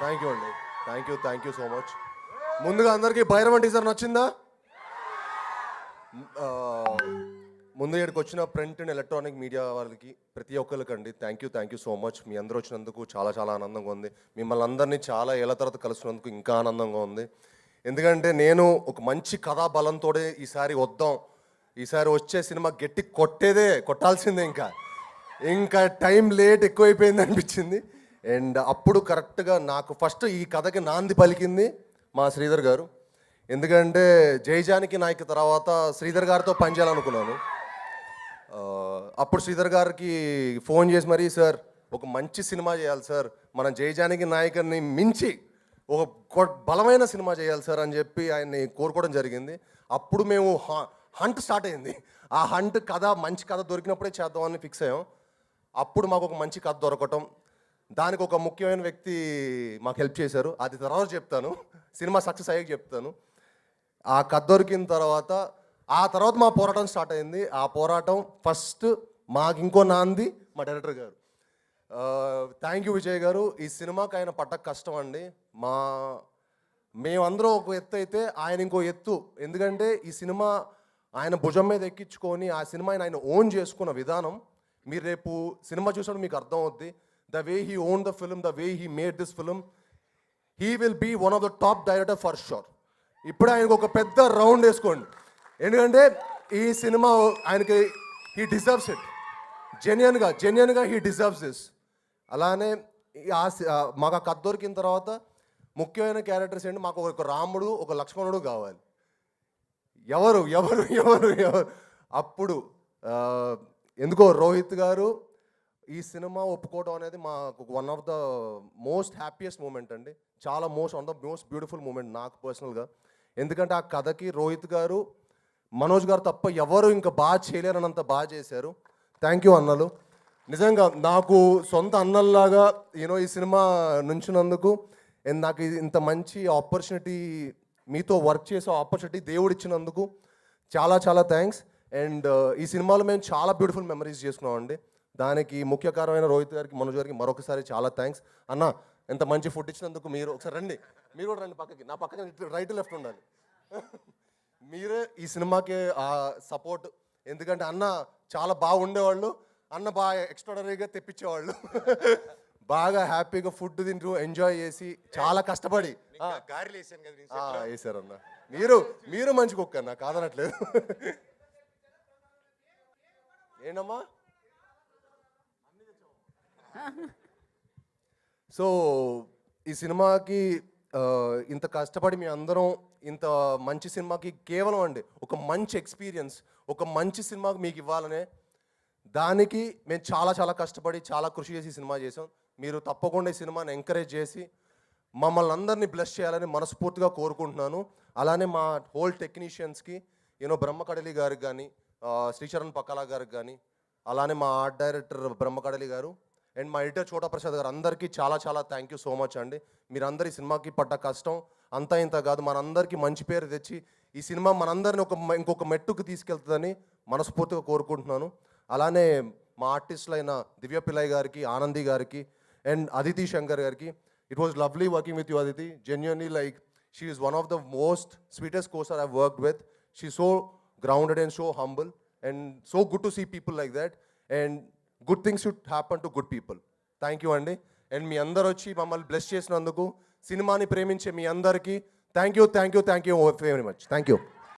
Thank you అండి. Thank you so much. ముందుగా అందరికీ భైరవన్ టీజర్ నచ్చిందా? ముందు ఇక్కడికి వచ్చిన ప్రింట్ అండ్ ఎలక్ట్రానిక్ మీడియా వాళ్ళకి ప్రతి ఒక్కరికండి థ్యాంక్ యూ సో మచ్. మీ అందరూ వచ్చినందుకు చాలా చాలా ఆనందంగా ఉంది. మిమ్మల్ని అందరినీ చాలా ఏళ్ళ తర్వాత కలుస్తున్నందుకు ఇంకా ఆనందంగా ఉంది. ఎందుకంటే నేను ఒక మంచి కథా బలంతో ఈసారి వద్దాం, ఈసారి వచ్చే సినిమా గట్టి కొట్టాల్సిందే, ఇంకా టైం లేట్ ఎక్కువైపోయింది అనిపించింది. అండ్ అప్పుడు కరెక్ట్గా నాకు ఫస్ట్ ఈ కథకి నాంది పలికింది మా శ్రీధర్ గారు. ఎందుకంటే జయజానికి నాయక్ తర్వాత శ్రీధర్ గారితో పనిచేయాలనుకున్నాను. అప్పుడు శ్రీధర్ గారికి ఫోన్ చేసి మరీ, సార్ ఒక మంచి సినిమా చేయాలి సార్, మన జయజానికి నాయకుని మించి ఒక బలమైన సినిమా చేయాలి సార్ అని చెప్పి ఆయన్ని కోరుకోవడం జరిగింది. అప్పుడు మేము హంట్ స్టార్ట్ అయింది. ఆ హంట్ కథ మంచి కథ దొరికినప్పుడే చేద్దామని ఫిక్స్ అయ్యాం. అప్పుడు మాకు ఒక మంచి కథ దొరకటం, దానికి ఒక ముఖ్యమైన వ్యక్తి మాకు హెల్ప్ చేశారు. అది తర్వాత చెప్తాను, సినిమా సక్సెస్ అయ్యాక చెప్తాను. ఆ కథ దొరికిన తర్వాత మా పోరాటం స్టార్ట్ అయింది. ఆ పోరాటం ఫస్ట్ మాకు ఇంకో నాంది మా డైరెక్టర్ గారు. థ్యాంక్ యూ విజయ్ గారు. ఈ సినిమాకి ఆయన పడ్డ కష్టం అండి. మేమందరం ఒక ఎత్తు అయితే ఆయన ఇంకో ఎత్తు. ఎందుకంటే ఈ సినిమా ఆయన భుజం మీద ఎక్కించుకొని ఆ సినిమాని ఆయన ఓన్ చేసుకున్న విధానం మీరు రేపు సినిమా చూసినప్పుడు మీకు అర్థం అవుద్ది. The way he own the film, the way he made this film, he will be one of the top director for sure. ఇప్పుడు ఆయనకు ఒక పెద్ద రౌండ్ వేసుకోండి, ఎందుకంటే ఈ సినిమా ఆయనకి హీ డిజర్వ్స్ ఇట్. జెన్యున్గా హీ డిజర్వ్స్ దిస్. అలానే మాకు ఆ కథ దొరికిన తర్వాత ముఖ్యమైన క్యారెక్టర్స్ ఏంటి, మాకు ఒక రాముడు ఒక లక్ష్మణుడు కావాలి. ఎవరు ఎవరు ఎవరు ఎవరు అప్పుడు ఎందుకో రోహిత్ గారు ఈ సినిమా ఒప్పుకోవడం అనేది మాకు one of the most happiest moment అండి. చాలా one of the most beautiful moment నాకు పర్సనల్గా. ఎందుకంటే ఆ కథకి రోహిత్ గారు, మనోజ్ గారు తప్ప ఎవరు ఇంకా బాగా చేయలేరన్నంత బాగా చేశారు. థ్యాంక్ యూ అన్నలు. నిజంగా నాకు సొంత అన్నల్లాగా ఈ సినిమా నుంచినందుకు, అండ్ నాకు ఇంత మంచి ఆపర్చునిటీ, మీతో వర్క్ చేసే ఆపర్చునిటీ దేవుడు ఇచ్చినందుకు చాలా చాలా థ్యాంక్స్. అండ్ ఈ సినిమాలో మేము చాలా బ్యూటిఫుల్ మెమరీస్ చేసుకున్నామండి. దానికి ముఖ్య కారణమైన రోహిత్ గారికి, మనోజ్ గారికి మరొకసారి చాలా థ్యాంక్స్. అన్న ఎంత మంచి ఫుడ్ ఇచ్చినందుకు మీరు ఒకసారి రండి, మీరు కూడా రండి పక్కకి, నా పక్కన రైట్ లెఫ్ట్ ఉండాలి. మీరే ఈ సినిమాకి సపోర్ట్. ఎందుకంటే అన్న చాలా బాగా ఉండేవాళ్ళు, అన్న బాగా ఎక్స్ట్రాడనరీగా తెప్పించేవాళ్ళు. బాగా హ్యాపీగా ఫుడ్ తింటూ ఎంజాయ్ చేసి చాలా కష్టపడి వేసారు అన్న. మీరు మంచి కుక్క అన్న, కాదనట్లేదు. ఏంటమ్మా? సో ఈ సినిమాకి ఇంత కష్టపడి మీ అందరం ఇంత మంచి సినిమాకి కేవలం అండి ఒక మంచి ఎక్స్పీరియన్స్, ఒక మంచి సినిమాకి మీకు ఇవ్వాలనే దానికి మేము చాలా చాలా కష్టపడి చాలా కృషి చేసి సినిమా చేసాం. మీరు తప్పకుండా ఈ సినిమాని ఎంకరేజ్ చేసి మమ్మల్ని అందరినీ బ్లెస్ చేయాలని మనస్ఫూర్తిగా కోరుకుంటున్నాను. అలానే మా హోల్ టెక్నీషియన్స్కి, బ్రహ్మకడలి గారికి కానీ, శ్రీచరణ్ పక్కలా గారికి కానీ, అలానే మా ఆర్ట్ డైరెక్టర్ బ్రహ్మకడలి గారు అండ్ మా ఎడిటర్ చోటా ప్రసాద్ గారు, అందరికీ చాలా చాలా థ్యాంక్ యూ సో మచ్ అండి. మీరందరూ ఈ సినిమాకి పడ్డ కష్టం అంతా ఇంత కాదు, మనందరికీ మంచి పేరు తెచ్చి ఈ సినిమా మనందరిని ఇంకొక మెట్టుకు తీసుకెళ్తుందని మనస్ఫూర్తిగా కోరుకుంటున్నాను. అలానే మా ఆర్టిస్టులైన దివ్య పిల్లయ్య గారికి, ఆనంది గారికి అండ్ అదితి శంకర్ గారికి, it was lovely working with you Aditi. Genuinely she is one of the most sweetest costar I worked with. She so grounded and so humble and so good to see people like that. And good things should happen to good people. Thank you అండి. And మీ అందరు వచ్చి మమ్మల్ని bless చేసినందుకు, సినిమాని ప్రేమించే మీ అందరికీ thank you very much. Thank you.